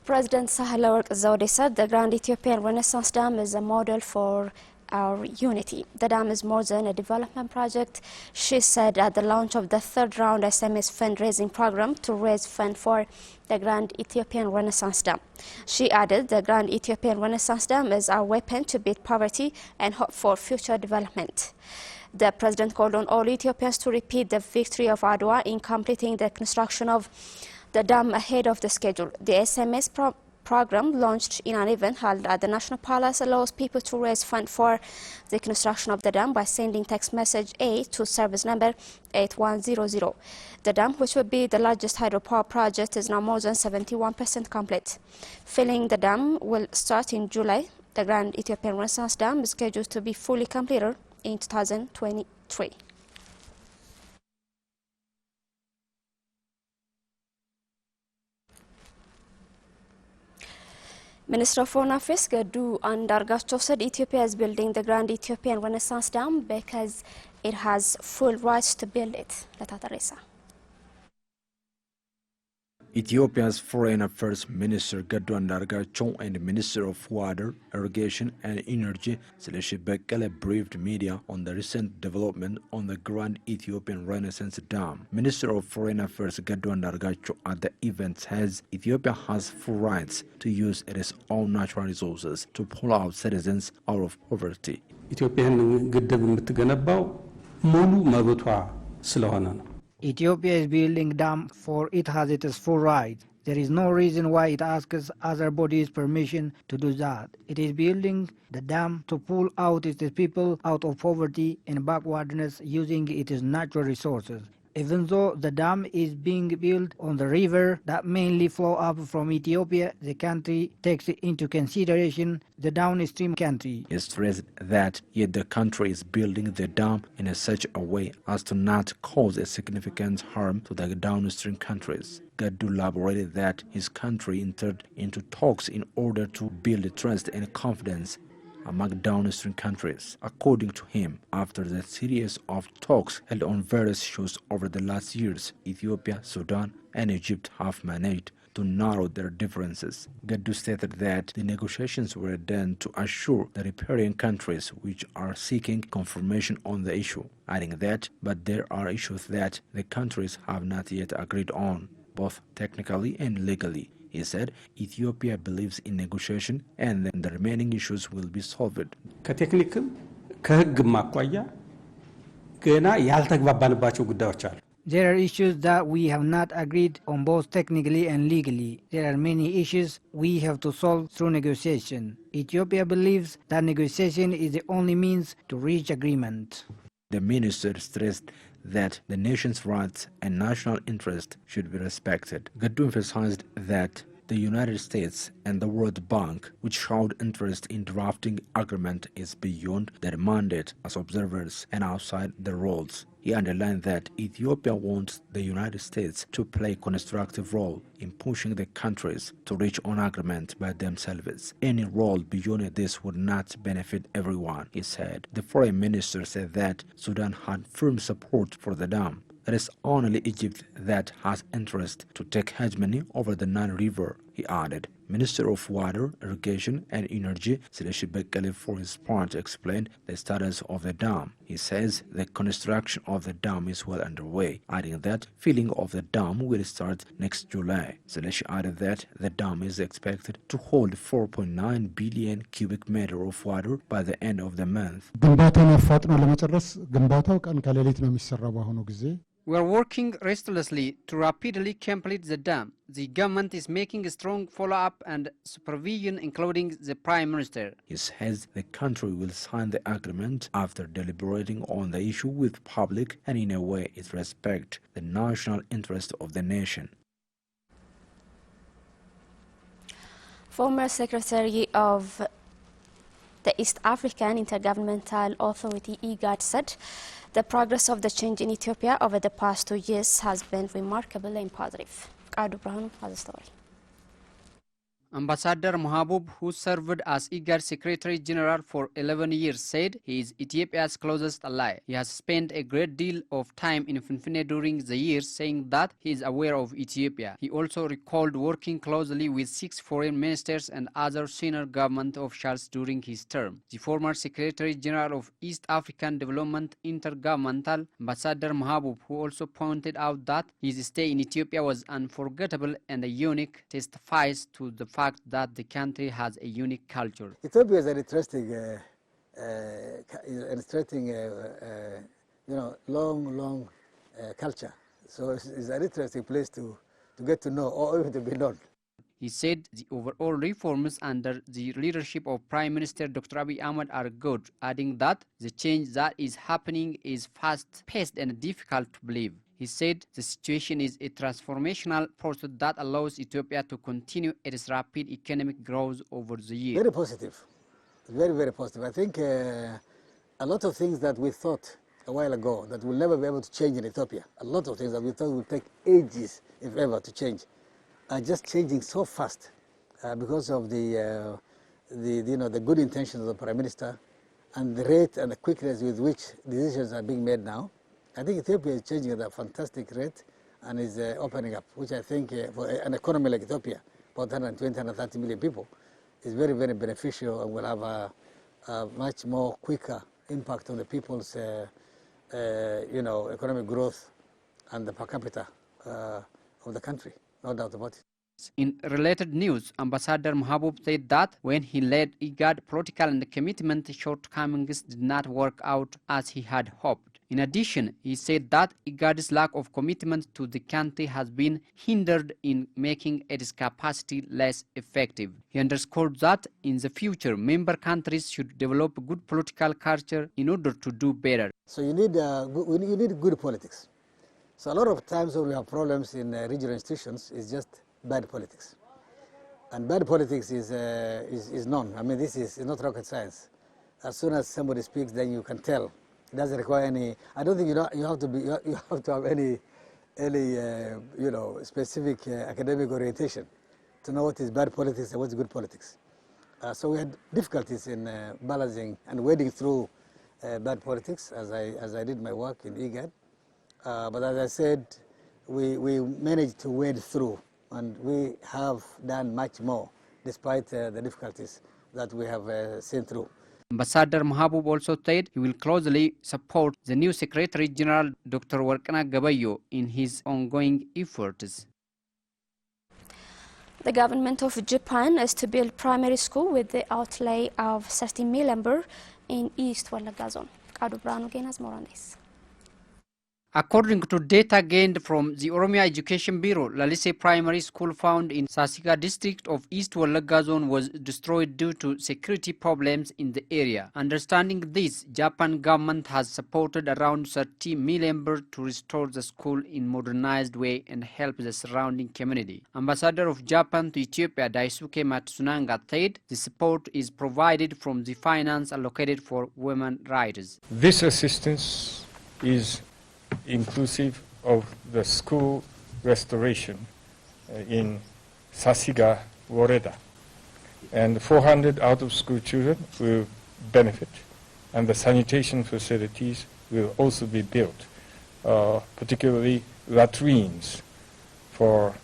President Sahle-Work Zewde said the Grand Ethiopian Renaissance Dam is a model for our unity. The dam is more than a development project, she said at the launch of the third round SMS fundraising program to raise funds for the Grand Ethiopian Renaissance Dam. She added the Grand Ethiopian Renaissance Dam is our weapon to beat poverty and hope for future development. The president called on all Ethiopians to repeat the victory of Adwa in completing the construction of the dam ahead of the schedule. The SMS program, launched in an event held at the National Palace, allows people to raise funds for the construction of the dam by sending text message A to service number 8100. The dam, which will be the largest hydropower project, is now more than 71% complete. Filling the dam will start in July. The Grand Ethiopian Renaissance Dam is scheduled to be fully completed in 2023. Minister of Foreign Affairs Gadu Andargacho said Ethiopia is building the Grand Ethiopian Renaissance Dam because it has full rights to build it. Ethiopia's Foreign Affairs Minister Gadu Andargacho and the Minister of Water, Irrigation and Energy Seleshi Bekele briefed media on the recent development on the Grand Ethiopian Renaissance Dam. Minister of Foreign Affairs Gadu Andargacho at the event says Ethiopia has full rights to use its own natural resources to pull out citizens out of poverty. Ethiopian ግድብ የምትገነባው ሙሉ መብቷ ስለሆነ ነው። Ethiopia is building dam for it has its full right. There is no reason why it asks other bodies permission to do that. It is building the dam to pull out its people out of poverty and backwardness using its natural resources. Even though the dam is being built on the river that mainly flow up from Ethiopia, the country takes into consideration the downstream country. He stressed that yet the country is building the dam in such a way as to not cause a significant harm to the downstream countries. Gadu elaborated that his country entered into talks in order to build trust and confidence among downstream countries. According to him, after the series of talks held on various issues over the last years, Ethiopia, Sudan, and Egypt have managed to narrow their differences. Gadu stated that the negotiations were done to assure the riparian countries which are seeking confirmation on the issue, adding that, but there are issues that the countries have not yet agreed on, both technically and legally. He said Ethiopia believes in negotiation and then the remaining issues will be solved. ከቴክኒክም ከህግም አኳያ ገና ያልተግባባንባቸው ጉዳዮች አሉ። There are issues that we have not agreed on both technically and legally. There are many issues we have to solve through negotiation. Ethiopia believes that negotiation is the only means to reach agreement. The minister stressed that the nation's rights and national interest should be respected. Gadu emphasized that the United States and the World Bank, which showed interest in drafting agreement, is beyond their mandate as observers and outside their roles. He underlined that Ethiopia wants the United States to play a constructive role in pushing the countries to reach an agreement by themselves. Any role beyond this would not benefit everyone, he said. The foreign minister said that Sudan had firm support for the dam. It is only Egypt that has interest to take hegemony over the Nile River, he added. Minister of Water, Irrigation and Energy, Seleshi Bekele, for his part, explained the status of the dam. He says the construction of the dam is well underway, adding that filling of the dam will start next July. Seleshi added that the dam is expected to hold 4.9 billion cubic meter of water by the end of the month. We are working restlessly to rapidly complete the dam. The government is making a strong follow-up and supervision, including the Prime Minister. He says the country will sign the agreement after deliberating on the issue with public and in a way it respects the national interest of the nation. Former Secretary of the East African Intergovernmental Authority, IGAD, said the progress of the change in Ethiopia over the past 2 years has been remarkable and positive. Adu Brahanu has a story. Ambassador Mahabub, who served as IGAD Secretary General for 11 years, said he is Ethiopia's closest ally. He has spent a great deal of time in Finfinne during the years, saying that he is aware of Ethiopia. He also recalled working closely with 6 foreign ministers and other senior government officials during his term. The former Secretary General of East African Development Intergovernmental, Ambassador Mahabub, who also pointed out that his stay in Ethiopia was unforgettable and unique, testifies to the fact that the country has a unique culture. Ethiopia is an interesting, long culture. So it's an interesting place to get to know or even to be known. He said the overall reforms under the leadership of Prime Minister Dr. Abiy Ahmed are good, adding that the change that is happening is fast-paced and difficult to believe. He said the situation is a transformational process that allows Ethiopia to continue its rapid economic growth over the years. Very positive, very, very positive. I think a lot of things that we thought a while ago that we'll never be able to change in Ethiopia, a lot of things that we thought would take ages, if ever, to change, are just changing so fast because of the good intentions of the Prime Minister and the rate and the quickness with which decisions are being made now. I think Ethiopia is changing at a fantastic rate and is opening up, which I think for an economy like Ethiopia, about 120, 130 million people, is very, very beneficial and will have a much more quicker impact on the people's economic growth and the per capita of the country, no doubt about it. In related news, Ambassador Mahabub said that when he led IGAD, political and commitment shortcomings did not work out as he had hoped. In addition, he said that IGAD's lack of commitment to the country has been hindered in making its capacity less effective. He underscored that in the future, member countries should develop good political culture in order to do better. So you need good politics. So a lot of times when we have problems in regional institutions, it's just bad politics. And bad politics is known. I mean, this is not rocket science. As soon as somebody speaks, then you can tell. It doesn't require any. I don't think you have to have any specific academic orientation to know what is bad politics and what's good politics. So we had difficulties in balancing and wading through bad politics as I did my work in IGAD. But as I said, we managed to wade through, and we have done much more despite the difficulties that we have seen through. Ambassador Mahabub also said he will closely support the new Secretary General Dr. Warqina Gabayo in his ongoing efforts. The government of Japan is to build primary school with the outlay of 30 million birr in East Wallagga Zone. Kadu Branu again has more on this. According to data gained from the Oromia Education Bureau, Lalise Primary School found in Sasiga district of East Wallagga Zone was destroyed due to security problems in the area. Understanding this, Japan government has supported around 30 million birr to restore the school in modernized way and help the surrounding community. Ambassador of Japan to Ethiopia, Daisuke Matsunanga, said the support is provided from the finance allocated for women rights. This assistance is inclusive of the school restoration in Sasiga Woreda, and 400 out-of-school children will benefit, and the sanitation facilities will also be built, particularly latrines for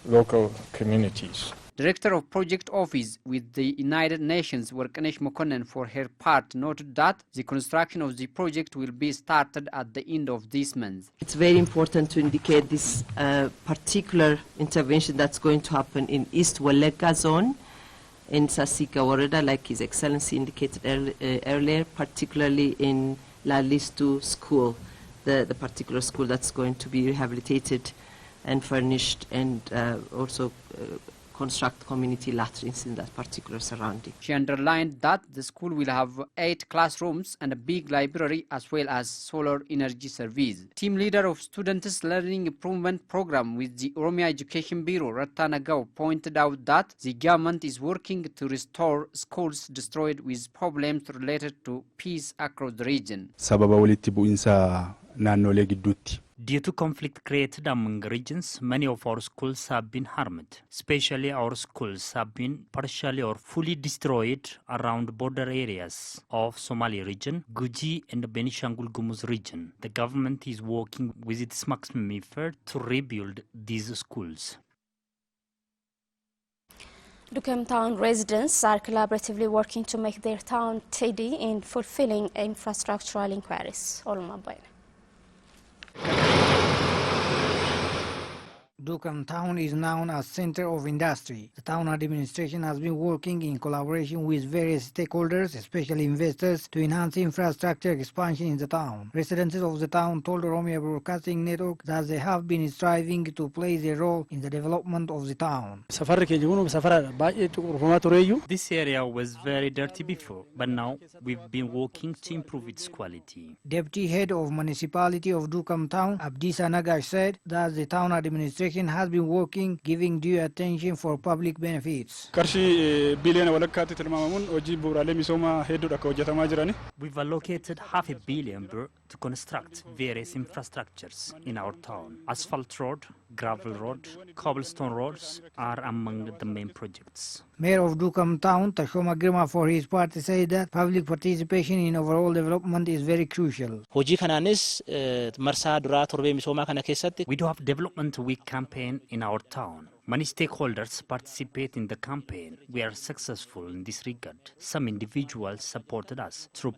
local communities. Director of Project Office with the United Nations, Warqanesh Mokonnen, for her part, noted that the construction of the project will be started at the end of this month. It's very important to indicate this particular intervention that's going to happen in East Wallagga Zone, in Sasiga Woreda, like His Excellency indicated earlier, particularly in Lalistu School, the particular school that's going to be rehabilitated and furnished, and also construct community latrines in that particular surrounding. She underlined that the school will have 8 classrooms and a big library as well as solar energy service. Team leader of Students' Learning Improvement Program with the Oromia Education Bureau, Rattanagao, pointed out that the government is working to restore schools destroyed with problems related to peace across the region. Sababa walitti bu'insa naannolee gidduutti Due to conflict created among regions, many of our schools have been harmed. Especially our schools have been partially or fully destroyed around border areas of Somali region, Guji and the Benishangul Gumuz region. The government is working with its maximum effort to rebuild these schools. Dukem town residents are collaboratively working to make their town tidy in fulfilling infrastructural inquiries. Dukem town is known as center of industry. The town administration has been working in collaboration with various stakeholders, especially investors, to enhance infrastructure expansion in the town. Residents of the town told Oromia Broadcasting Network that they have been striving to play their role in the development of the town. This area was very dirty before, but now we've been working to improve its quality. Deputy head of municipality of Dukem town, Abdisa Nagash, said that the town administration has been working, giving due attention for public benefits. We've allocated $500 million to construct various infrastructures in our town. Asphalt road, gravel road, cobblestone roads are among the main projects. Mayor of Dukem town, Tashoma Girma, for his part, said that public participation in overall development is very crucial. We do have development week campaign in our town. Many stakeholders participate in the campaign. We are successful in this regard. Some individuals supported us through